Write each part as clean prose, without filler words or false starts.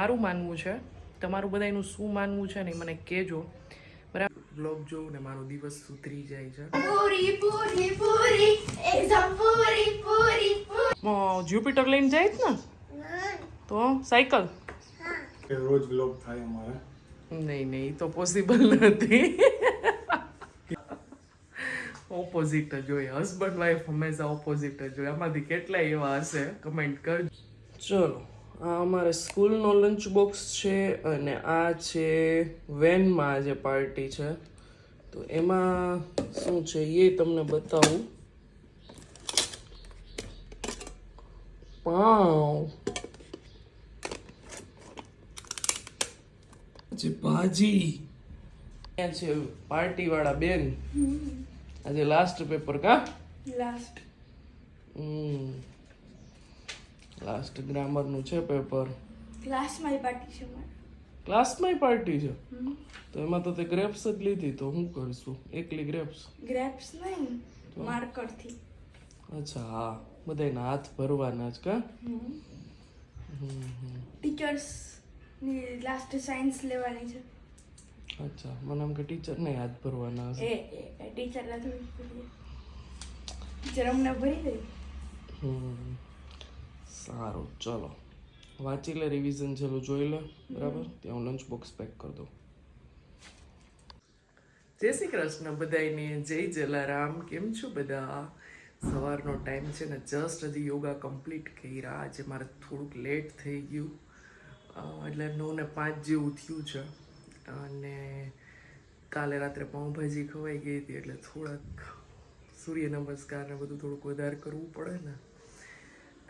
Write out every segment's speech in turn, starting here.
મારું માનવું છે, તમારું બધાનું શું માનવું છે ને મને કહેજો બરાબર. બ્લોગ જોઉં ને મારો દિવસ સુધરી જાય છે. પૂરી પૂરી પૂરી એક્ઝામ પૂરી પૂરી જ્યુપિટર લઈને જાય જ ને તો સાયકલ રોજ વ્લોગ થાય અમારા. નહીં નહીં તો પોસિબલ નથી. ઓપોઝિટ જ હોય, હસબન્ડ વાઈફ હંમેશા ઓપોઝિટ જ હોય. આમાંથી કેટલાય એવા હશે કમેન્ટ કરજો. ચલો, આ અમારે સ્કૂલનો લંચ બોક્સ છે અને આ છે વેનમાં આજે પાર્ટી છે તો એમાં શું છે એ તમને બતાવું. પાવ જે ભાજી ત્યાં છે પાર્ટી વાળા બેન. આજે લાસ્ટ પેપર કા લાસ્ટ લાસ્ટ ગ્રામર નું છે પેપર. ક્લાસમાં પાર્ટી છે મારે. ક્લાસમાં પાર્ટી છે તો એમાં તો તે ગ્રેપ્સ જ લીધી તો હું કરશું એકલી ગ્રેપ્સ. ગ્રેપ્સ નહીં માર્કર થી. અચ્છા હા, બધાના હાથ ભરવાના જ કા. ટીચર્સ ની લાસ્ટ સાયન્સ લેવાની છે. અચ્છા, મને એમ કે ટીચર ને હાથ ભરવાના હશે. એ ટીચર ના થોડી ટીચર અમને ભરી દે. સારું, ચલો વાંચી લે, રિવિઝન ચલો જોઈ લે બરાબર. ત્યાં હું લંચ બોક્સ પેક કરી દઉં. જય શ્રી કૃષ્ણ બધાને, જય જલારામ. કેમ છો બધા? સવારનો ટાઈમ છે ને, જસ્ટ હજી યોગા કમ્પ્લીટ કર્યા. આજે મારે થોડુંક લેટ થઈ ગયું એટલે 9:05 જેવું થયું છે અને કાલે રાત્રે પાઉંભાજી ખવાઈ ગઈ હતી એટલે થોડાક સૂર્ય નમસ્કાર ને બધું થોડુંક વધારે કરવું પડે ને.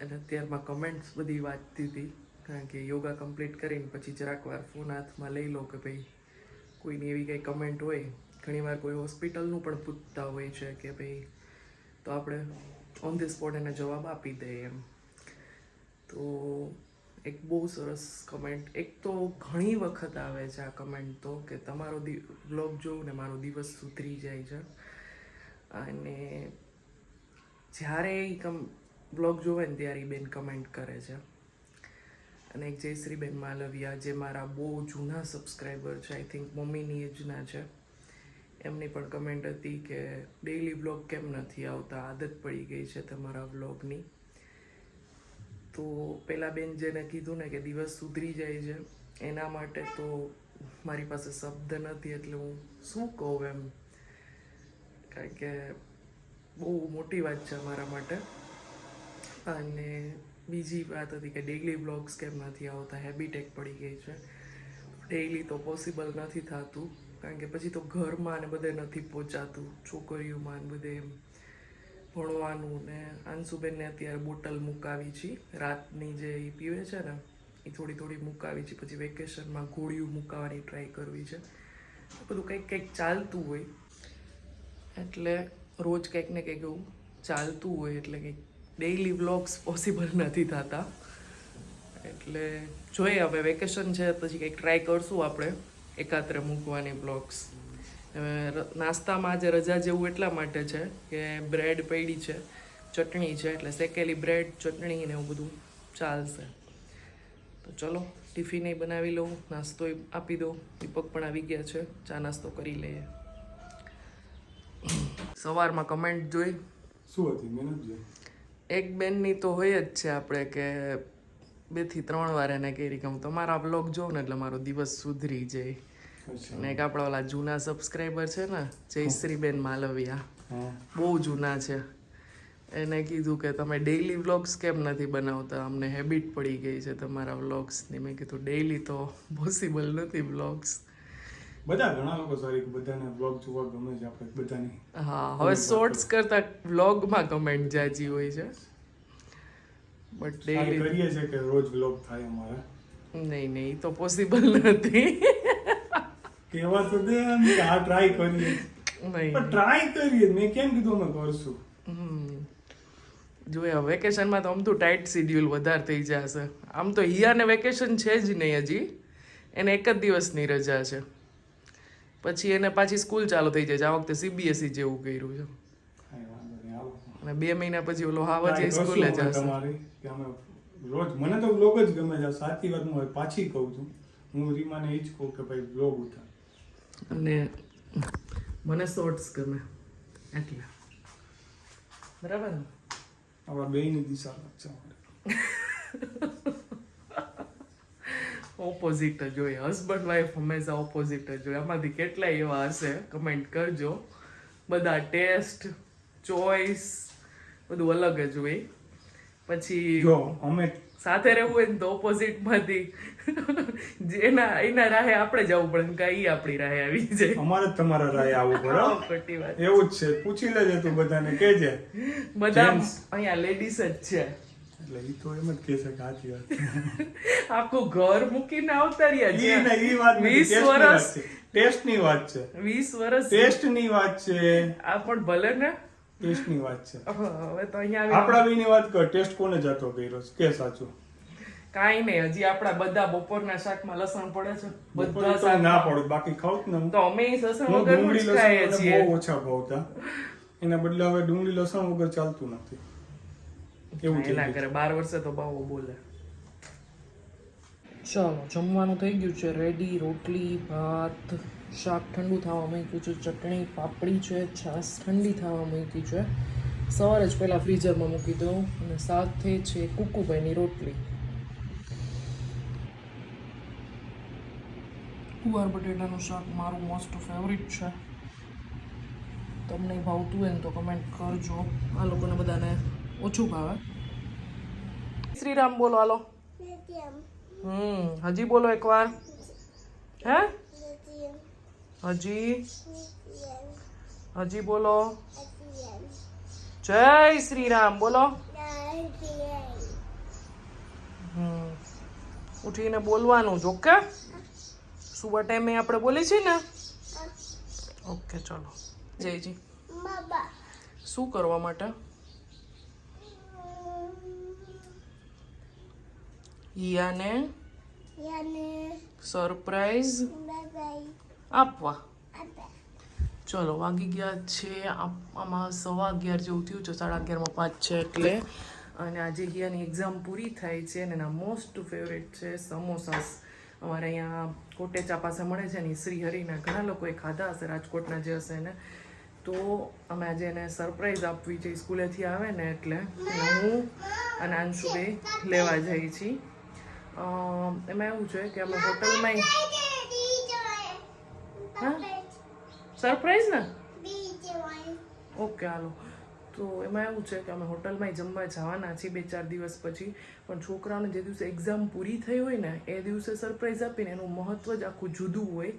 અને અત્યારમાં કમેન્ટ્સ બધી વાંચતી હતી કારણ કે યોગા કમ્પ્લીટ કરીને પછી જરાક વાર ફોન હાથમાં લઈ લો કે ભાઈ કોઈની એવી કંઈ કમેન્ટ હોય. ઘણીવાર કોઈ હોસ્પિટલનું પણ પૂછતા હોય છે કે ભાઈ તો આપણે ઓન ધી સ્પોટ એને જવાબ આપી દઈએ એમ. તો એક બહુ સરસ કમેન્ટ, એક તો ઘણી વખત આવે છે આ કમેન્ટ તો કે તમારો બ્લોગ જોઉં ને મારો દિવસ સુધરી જાય છે. અને જ્યારે એ બ્લોગ જોવે ને ત્યારે બેન કમેન્ટ કરે છે. અને એક જયશ્રીબેન માલવિયા જે મારા બહુ જૂના સબસ્ક્રાઈબર છે, આઈ થિંક મમ્મીની એજના છે, એમની પણ કમેન્ટ હતી કે ડેઈલી બ્લોગ કેમ નથી આવતા, આદત પડી ગઈ છે તમારા બ્લોગની. તો પેલા બેન જેને કીધું ને કે દિવસ સુધરી જાય છે એના માટે તો મારી પાસે શબ્દ નથી એટલે હું શું કહું એમ. કારણ કે બહુ મોટી વાત છે મારા માટે. અને બીજી વાત હતી કે ડેઈલી બ્લોગ્સ કેમ નથી આવતા, હેબિટ એક પડી ગઈ છે. ડેઈલી તો પોસિબલ નથી થતું કારણ કે પછી તો ઘરમાં ને બધે નથી પહોંચાતું, છોકરીઓમાં ને બધે એમ ભણવાનું. ને આંશુબેનને અત્યારે બોટલ મુકાવી છે રાતની જે એ પીવે છે ને એ થોડી થોડી મુકાવી છે. પછી વેકેશનમાં ગોળીઓ મુકાવાની ટ્રાય કરવી છે. બધું કંઈક ચાલતું હોય એટલે રોજ કંઈક ને કંઈક એવું ચાલતું હોય એટલે કંઈક ડેઈલી વ્લોગ્સ પોસિબલ નથી થતા. એટલે જોઈએ હવે વેકેશન છે પછી કંઈક ટ્રાય કરશું આપણે એકાત્રે મૂકવાની બ્લોગ્સ. નાસ્તામાં આજે રજા જેવું એટલા માટે છે કે બ્રેડ પડી છે, ચટણી છે એટલે શેકેલી બ્રેડ ચટણી ને એવું બધું ચાલશે. તો ચલો ટિફિન બનાવી લઉં, નાસ્તો આપી દઉં. દીપક પણ આવી ગયા છે, ચા નાસ્તો કરી લઈએ. સવારમાં કમેન્ટ જોઈ શું હતી મહેનત છે? એક બેનની તો હોય જ છે આપણે કે 2 થી 3 વાર એને કરી કે હું તમારા બ્લોગ જોઉં ને એટલે મારો દિવસ સુધરી જાય. અને એક આપણા ઓલા જૂના સબસ્ક્રાઈબર છે ને જયશ્રીબેન માલવિયા, બહુ જૂના છે, એને કીધું કે તમે ડેઈલી વ્લોગ્સ કેમ નથી બનાવતા, અમને હેબિટ પડી ગઈ છે તમારા વ્લોગ્સની. મેં કીધું ડેઈલી તો પોસિબલ નથી વ્લોગ્સ. બધા ઘણા લોકો સોરી બધાને બ્લોગ જોવા ગમે છે આપણે બધાની. હા, હવે શોર્ટ્સ કરતા વ્લોગમાં કમેન્ટ જાજી હોય છે બટ ડેઈલી કરીએ છે કે રોજ વ્લોગ થાય અમારા. નહીં નહીં તો પોસિબલ નથી. કેવા તો દે એમ કે આ ટ્રાય કરીએ પણ ટ્રાય કરીએ મેં કેમ કીધું અમે કરશું. જોઈએ વેકેશનમાં તો આમ તો ટાઈટ શિડ્યુલ વધારે થઈ જશે. આમ તો હિયાને વેકેશન છે જ નહીં હજી, એને 1 જ દિવસની રજા છે. પછી એને પાછી સ્કૂલ ચાલુ થઈ જાય છે. આ વખતે CBSE જેવું કર્યું છે અને 2 મહિના પછી ઓલો હાવ જે સ્કૂલે જશે. તમારી કે અમે રોજ મને તો બ્લોગ જ ગમે છે. સાચી વાત હું પાછી કહું છું, હું રીમાને એ જ કહું કે ભાઈ બ્લોગ ઉતાર. અને મને શોર્ટ્સ ગમે એટલે બરાબર ને. આપણા બેયની દિશા અલગ છે અમારે. ઓપોઝિટ જ હોય, હસબન્ડ વાઈફ હંમેશા ઓપોઝિટ જ હોય. આમાંથી કેટલાય એવા હશે કમેન્ટ કરજો. બધા ટેસ્ટ ચોઈસ બધું અલગ જ હોય. પછી જો અમે સાથે રહેવું હોય ને તો ઓપોઝિટ માંથી એના રાહે આપણે જવું પડે ને કાંઈ આપણી રાહે આવી જાય. અમારે જ તમારા રાય આવવું પડે હો. ખોટી વાત. એવું જ છે, પૂછી લેજે તું બધાને કહેજે. બધા Gents. અહીંયા લેડીઝ જ છે. એટલે ઈ તો એમ જ કહે છે કે સાચી વાત છે. આખું ઘર મૂકીને આવતા રહ્યા ઈ છે. ને ઈ વાત નથી, 20 વર્ષ ટેસ્ટની વાત છે. 20 વર્ષ ટેસ્ટની વાત છે. આ પણ ભલે ને. ટેસ્ટની વાત છે. હવે તો અહીંયા આપણા બેયની વાત કર, ટેસ્ટ કોને જાતો કર્યો છે? કે સાચું? કાંઈ નહીં, હજી આપણા બધા બપોરના શાકમાં લસણ પડે છે. બપોરે બધા તો ના શાક પડે, બાકી ખાઉં જ ને હું. તો અમે લસણ હું વગરનું ડુંગળી જ ખાઈએ લસણ છીએ. મને બહુ ઓછા ભાવતા. એના બદલે હવે ડુંગળી લસણ વગર ચાલતું નથી. એવું થઈ એના ગયું કરે 12 વર્ષે તો બહુ બોલે. ચાલો જમવાનું થઈ ગયું છે રેડી. રોટલી ભાત શાક ઠંડુ થવા મૂક્યું છે, ચટણી પાપડી છે, છાશ ઠંડી થવા મૂકી છે. સવારે જ પહેલાં ફ્રીઝરમાં મૂકી દઉં. અને સાથે છે કુકુભાઈની રોટલી. ગુવાર બટેટાનું શાક મારું મોસ્ટ ફેવરિટ છે. તમને ભાવતું હોય ને તો કમેન્ટ કરજો. આ લોકોને બધાને ઓછું ભાવે. શ્રીરામ બોલો હાલો. હજી બોલો એકવાર. હે હજી બોલો. જય શ્રી રામ બોલો. ઉઠીને બોલવાનું જ. ઓકે, સુબહ ટાઈમે આપણે બોલી છીએ ને. ઓકે ચલો જયજી. શું કરવા માટે? યાને સરપ્રાઈઝ આપવા. ચલો વાગી ગયા છે આમાં 11:15 જેવું થયું છે, 11:30 5 છે એટલે. અને આજે હિયાની એક્ઝામ પૂરી થાય છે અને એના મોસ્ટ ફેવરેટ છે સમોસાસ. અમારે અહીંયા કોટેચા પાસે મળે છે ને, શ્રીહરિના ઘણા લોકોએ ખાધા હશે, રાજકોટના જે હશે એને. તો અમે આજે એને સરપ્રાઈઝ આપવી છે, સ્કૂલેથી આવે ને એટલે હું અને અંશુબે લેવા જઈએ છીએ. એમાં એવું છે કે અમે હોટલમાં સરપ્રાઈઝ ને. ઓકે હાલો. તો એમાં એવું છે કે અમે હોટલમાં જમવા જવાના છીએ 2-4 દિવસ પછી. પણ છોકરાઓને જે દિવસે એક્ઝામ પૂરી થઈ હોય ને એ દિવસે સરપ્રાઈઝ આપીને એનું મહત્વ જ આખું જુદું હોય.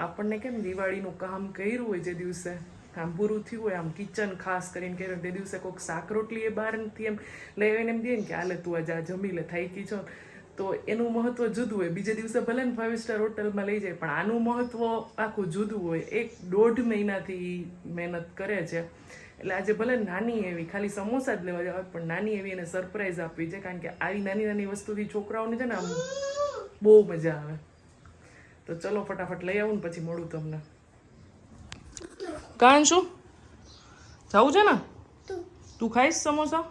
આપણને કેમ દિવાળીનું કામ કર્યું હોય જે દિવસે આમ પૂરું થયું હોય, આમ કિચન ખાસ કરીને કર્યું, તે દિવસે કોઈક શાક રોટલી એ બહારથી એમ લઈ આવીને એમ દે ને કે હાલે તું આજે આ જમી લે, થાકી છો, તો એનું મહત્વ જુદું હોય. બીજે દિવસે ભલે ને 5 સ્ટાર હોટલમાં લઈ જાય, પણ આનું મહત્વ આખું જુદું હોય. 1-1.5 મહિનાથી મહેનત કરે છે. એટલે આજે ભલે નાની એવી ખાલી સમોસા જ લેવા જવા, પણ નાની એવી એને સરપ્રાઈઝ આપવી છે. કારણ કે આવી નાની નાની વસ્તુથી છોકરાઓને છે ને આમ બહુ મજા આવે. તો ચલો ફટાફટ લઈ આવું ને પછી મળું તમને. કાન શું જવું છે ને? તું ખાઈશ સમોસા?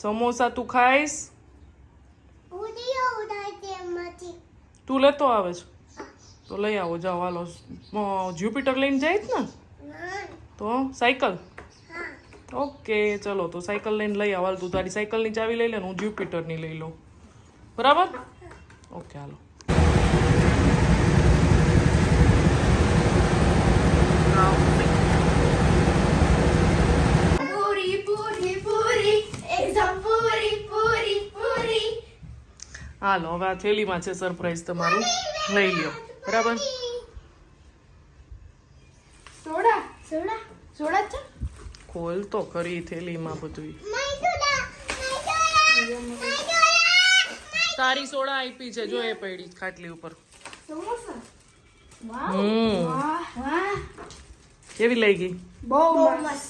સમોસા તું ખાઈશ? તું લેતો આવે છે તો લઈ આવો. જાઓ હાલો. જ્યુપિટર લઈને જાય જ ને? તો સાયકલ? ઓકે ચલો તો સાયકલ લઈને લઈ આવો. તું તારી સાયકલની ચાવી લઈ લે ને હું જ્યુપિટરની લઈ લઉં. બરાબર? ઓકે હાલો. હાલો હવે આ થેલીમાં છે સરપ્રાઈઝ તમારું, લઈ લ્યો. બરાબર? સોડા સોડા સોડા છે. ખોલ તો ખરી થેલીમાં બધું. તારી સોડા આપી છે જો એ પડી ખાટલી ઉપર. સમોસા. વાહ વાહ કેવી લઈ ગઈ? બહુ મસ્ત,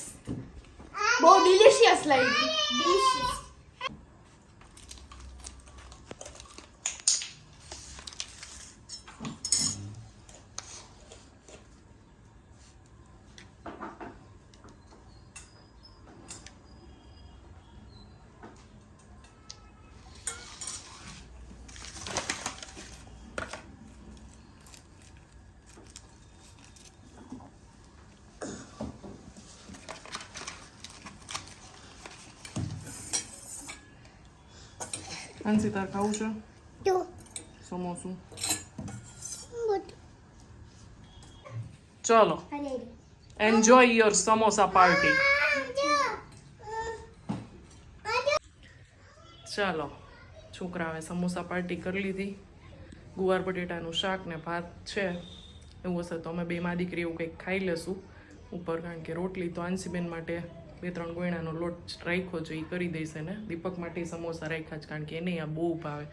બહુ ડિલિશિયસ લાગી. ડિલિશિયસ. હંસી તાર ખાવું છે સમોસું? ચલો એન્જોય યોર સમોસા પાર્ટી. ચાલો છોકરાઓએ સમોસા પાર્ટી કરી લીધી. ગુવાર બટેટાનું શાક ને ભાત છે. એવું હશે તો અમે બે માં દીકરી એવું કંઈક ખાઈ લેશું ઉપર, કારણ કે રોટલી તો આંસીબેન માટે 2-3 ગોયણાનો લોટ રાખ્યો છે, એ કરી દઈશ ને. દીપક માટે સમોસા રાખ્યા છે કારણ કે એને આ બહુ ભાવે.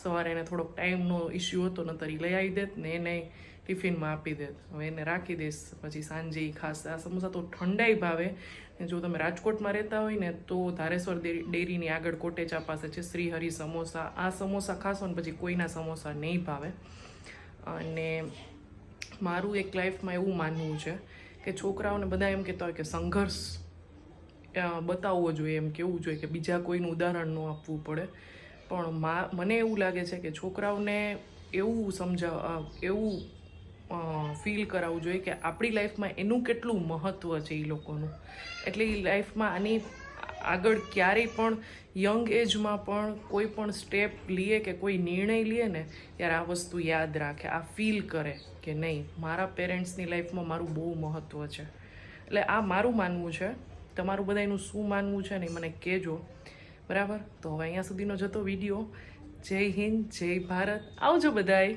સવારે એને થોડોક ટાઈમનો ઇસ્યુ હતો, નતર એ લઈ આવી દેત ને એને ટિફિનમાં આપી દેત. હવે એને રાખી દઈશ, પછી સાંજે એ ખાશે. આ સમોસા તો ઠંડાઈ ભાવે. ને જો તમે રાજકોટમાં રહેતા હોય ને તો ધારેશ્વર ડેરીની આગળ કોટેચા પાસે છે શ્રી હરિ સમોસા. આ સમોસા ખાશો ને પછી કોઈના સમોસા નહીં ભાવે. અને મારું એક લાઈફમાં એવું માનવું છે કે છોકરાઓને બધા એમ કહેતા હોય કે સંઘર્ષ બતાવવો જોઈએ, એમ કેવું જોઈએ કે બીજા કોઈનું ઉદાહરણ ન આપવું પડે. પણ મને એવું લાગે છે કે છોકરાઓને એવું એવું ફીલ કરાવવું જોઈએ કે આપણી લાઈફમાં એનું કેટલું મહત્ત્વ છે એ લોકોનું. એટલે એ લાઈફમાં આની આગળ ક્યારેય પણ યંગ એજમાં પણ કોઈ પણ સ્ટેપ લઈએ કે કોઈ નિર્ણય લઈએ ને ત્યારે આ વસ્તુ યાદ રાખે, આ ફીલ કરે કે નહીં મારા પેરેન્ટ્સની લાઈફમાં મારું બહુ મહત્ત્વ છે. એટલે આ મારું માનવું છે. તમારું બધાનું શું માનવું છે ને મને કહેજો, બરાબર? તો હવે અહીંયા સુધીનો જતો વિડીયો. જય હિન્દ, જય ભારત, આવજો બધાય.